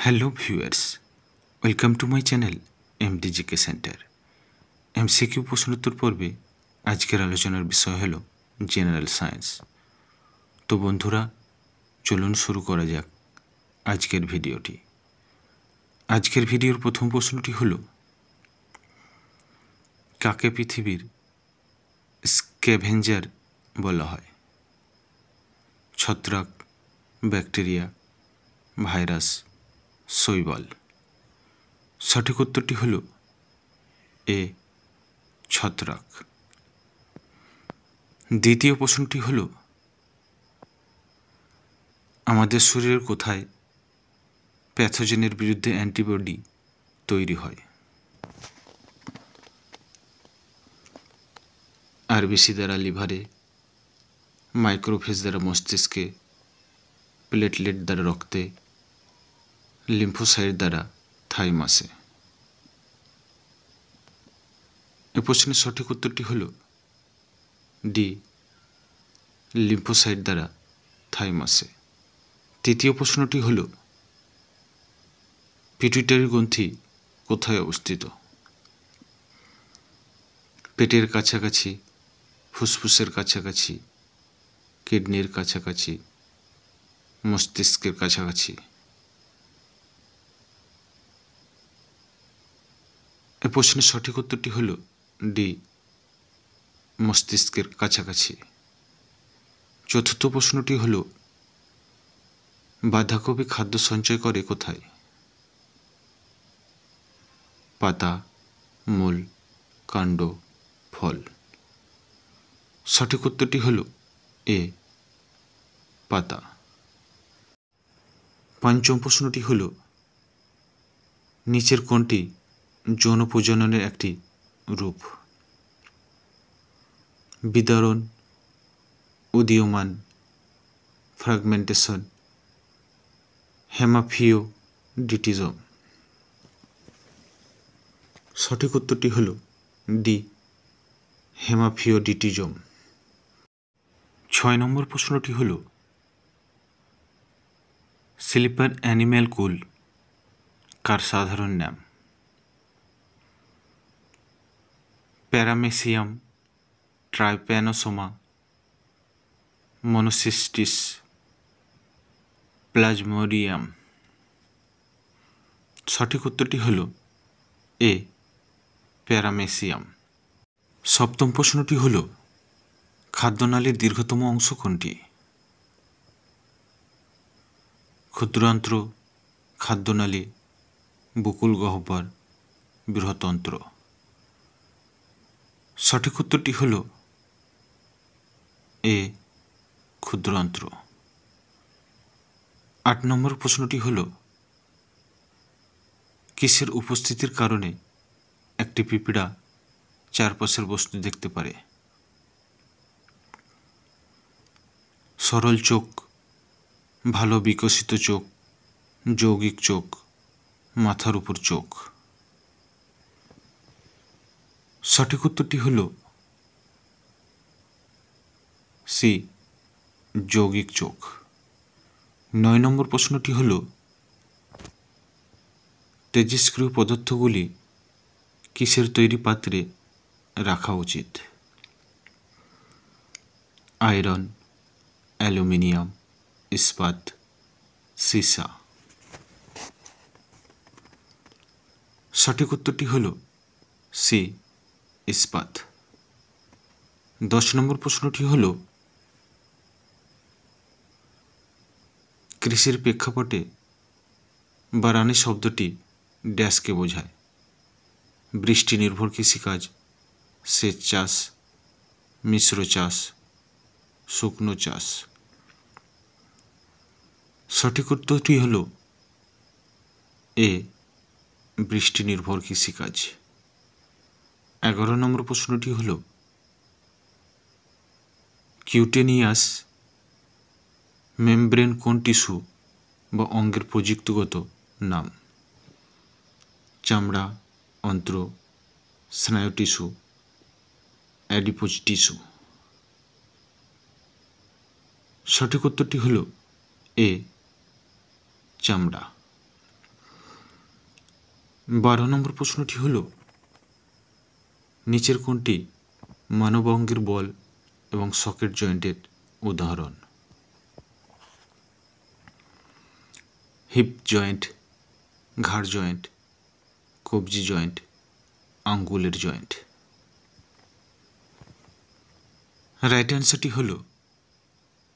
Hello viewers, welcome to my channel MDGK centre. MCQ প্রশ্নোত্তর পর্বে আজকের আলোচনার বিষয় হলো জেনারেল সায়েন্স। তো বন্ধুরা, চলুন শুরু করা যাক আজকের ভিডিওটি। আজকের ভিডিওর প্রথম প্রশ্নটি হলো, কাকে পৃথিবীর স্ক্যাভেঞ্জার বলা হয়? ছত্রাক, ব্যাকটেরিয়া, ভাইরাস, শৈবাল। সঠিক উত্তরটি হল এ, ছত্রাক। দ্বিতীয় প্রশ্নটি হল, আমাদের শরীরের কোথায় প্যাথোজেনের বিরুদ্ধে অ্যান্টিবডি তৈরি হয়? আরবিসি দ্বারা লিভারে, মাইক্রোফেজ দ্বারা মস্তিষ্কে, প্লেটলেট দ্বারা রক্তে, লিম্ফোসাইট দ্বারা থাইমাসে। এ প্রশ্নের সঠিক উত্তরটি হল ডি, লিম্ফোসাইট দ্বারা থাইমাসে। তৃতীয় প্রশ্নটি হল, পিটুইটারি গ্রন্থি কোথায় অবস্থিত? পেটের কাছাকাছি, ফুসফুসের কাছাকাছি, কিডনির কাছাকাছি, মস্তিষ্কের কাছাকাছি। এ প্রশ্নের সঠিক উত্তরটি হল ডি, মস্তিষ্কের কাছাকাছি। চতুর্থ প্রশ্নটি হল, বাঁধাকপি খাদ্য সঞ্চয় করে কোথায়? পাতা, মূল, কাণ্ড, ফল। সঠিক উত্তরটি হল এ, পাতা। পঞ্চম প্রশ্নটি হল, নিচের কোনটি যৌন প্রজননের একটি রূপ? বিদারণ, উদীয়মান, ফ্র্যাগমেন্টেশন, হেমাফিওডিটিজম। সঠিক উত্তরটি হল ডি, হেমাফিওডিটিজম। 6 নম্বর প্রশ্নটি হল, স্লিপার অ্যানিম্যালকুল কার সাধারণ নাম? Paramecium, trypanosoma, monocystis, plasmodium. সঠিক উত্তরটি হল এ, প্যারামেসিয়াম। সপ্তম প্রশ্নটি হল, খাদ্যনালীর দীর্ঘতম অংশ কোনটি? ক্ষুদ্রান্ত্র, খাদ্যনালী, বুকুল গহ্বর, বৃহতন্ত্র। সঠিক উত্তরটি হল এ, ক্ষুদ্রান্ত্র। 8 নম্বর প্রশ্নটি হল, কিসের উপস্থিতির কারণে একটি পিঁপড়া চারপাশের বস্তু দেখতে পারে? সরল চোখ, ভালো বিকশিত চোখ, যৌগিক চোখ, মাথার উপর চোখ। সঠিক উত্তরটি হল সি, যৌগিক চোখ। 9 নম্বর প্রশ্নটি হল, তেজস্ক্রিয় পদার্থগুলি কিসের তৈরি পাত্রে রাখা উচিত? আয়রন, অ্যালুমিনিয়াম, ইস্পাত, সীসা। সঠিক উত্তরটি হল সি, ইস্পাত। 10 নম্বর প্রশ্নটি হল, কৃষির প্রেক্ষাপটে বারানি শব্দটি ড্যাশকে বোঝায়? বৃষ্টি নির্ভর কৃষিকাজ, সেচ চাষ, মিশ্র চাষ, শুকনো চাষ। সঠিক উত্তরটি হল এ, বৃষ্টি নির্ভর কৃষিকাজ। 11 নম্বর প্রশ্নটি হল, কিউটেনিয়াস মেমব্রেন কোন টিস্যু বা অঙ্গের প্রযুক্তিগত নাম? চামড়া, অন্ত্র, স্নায়ু টিস্যু, অ্যাডিপোজ টিস্যু। সঠিক উত্তরটি হল এ, চামড়া। 12 নম্বর প্রশ্নটি হল নিচের কোনটি মানব অঙ্গের বল এবং সকেট জয়েন্টের উদাহরণ? হিপ জয়েন্ট, ঘাড় জয়েন্ট, কবজি জয়েন্ট, আঙ্গুলের জয়েন্ট। রাইট অ্যান্সারটি হল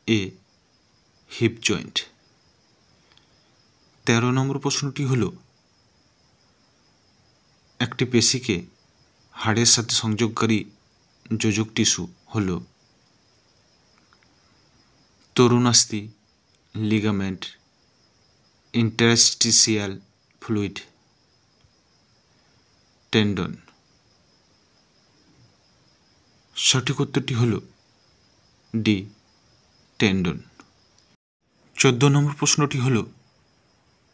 এ, হিপ জয়েন্ট। 13 নম্বর প্রশ্নটি হল একটি পেশিকে হাড়ের সাথে সংযোগকারী যোজক টিস্যু হল তরুণাস্থি, লিগামেন্ট, ইন্টারস্টিশিয়াল ফ্লুইড, টেন্ডন। সঠিক উত্তরটি হল ডি, টেন্ডন। 14 নম্বর প্রশ্নটি হল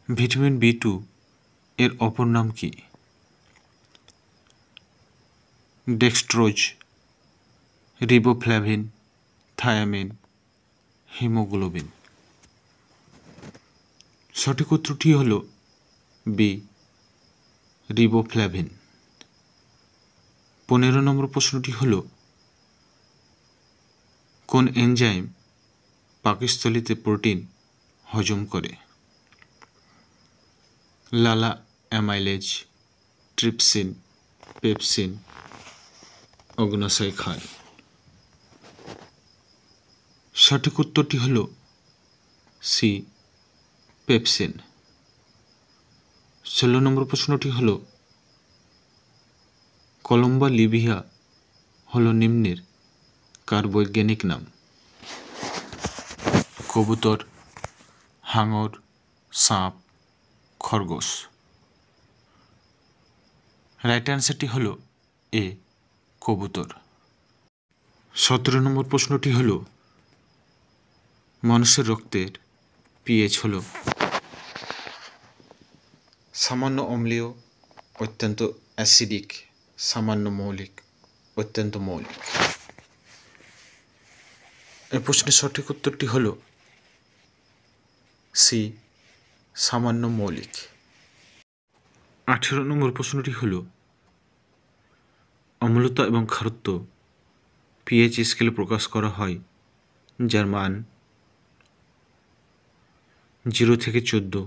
ভিটামিন B2 এর অপর নাম কি? Dextrose, riboflavin, thiamine, haemoglobin. সঠিক উত্তরটি হল বি, রিবোফ্ল্যাভিন। 15 নম্বর প্রশ্নটি হল কোন এনজাইম পাকস্থলীতে প্রোটিন হজম করে? লালা অ্যামাইলেজ, ট্রিপসিন, পেপসিন, অগ্ন্যাশয় ক্ষয়। সঠিক উত্তরটি হল সি, পেপসিন। 16 নম্বর প্রশ্নটি হল কলম্বা লিবিয়া হল নিম্নের কার বৈজ্ঞানিক নাম? কবুতর, হাঙর, সাপ, খরগোশ। রাইট অ্যান্সারটি হল এ, কবুতর। 17 নম্বর প্রশ্নটি হল মানুষের রক্তের পিএইচ হল সামান্য অম্লীয়, অত্যন্ত অ্যাসিডিক, সামান্য মৌলিক, অত্যন্ত মৌলিক। এই প্রশ্নের সঠিক উত্তরটি হল সি, সামান্য মৌলিক। 18 নম্বর প্রশ্নটি হল অম্লতা এবং খারত্ব পিএইচ স্কেলে প্রকাশ করা হয় যার মান 0 থেকে 14,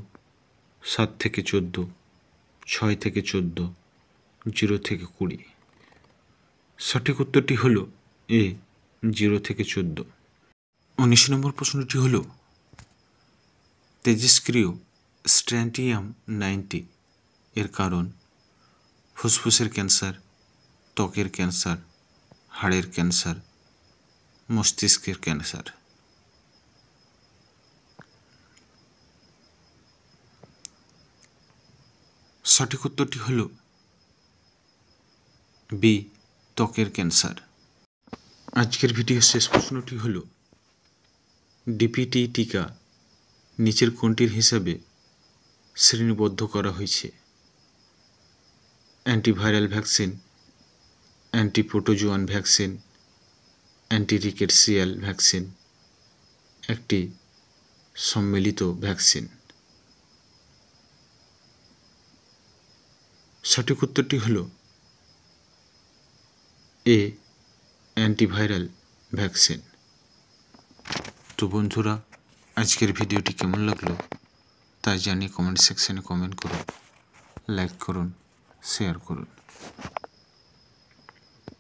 7 থেকে 14, 6 থেকে 14, 0 থেকে 20। সঠিক উত্তরটি হল এ, 0 থেকে 14। 19 নম্বর প্রশ্নটি হল তেজস্ক্রিয় স্ট্র্যান্টিয়াম 90 এর কারণ ফুসফুসের ক্যান্সার, ত্বকের ক্যান্সার, হাড়ের ক্যান্সার, মস্তিষ্কের ক্যান্সার। সঠিক উত্তরটি হল বি, ত্বকের ক্যান্সার। আজকের ভিডিওর শেষ প্রশ্নটি হল ডিপিটি টিকা নিচের কোনটির হিসাবে শ্রেণীবদ্ধ করা হয়েছে? অ্যান্টিভাইরাল ভ্যাকসিন, অ্যান্টিপ্রোটোজোয়ান ভ্যাকসিন, অ্যান্টিরিকেটসিয়াল ভ্যাকসিন, একটি সম্মিলিত ভ্যাকসিন। সঠিক উত্তরটি হল এ, অ্যান্টিভাইরাল ভ্যাকসিন। তো বন্ধুরা, আজকের ভিডিওটি কেমন লাগলো তা জানিয়ে কমেন্ট সেকশনে কমেন্ট করুন, লাইক করুন, শেয়ার করুন।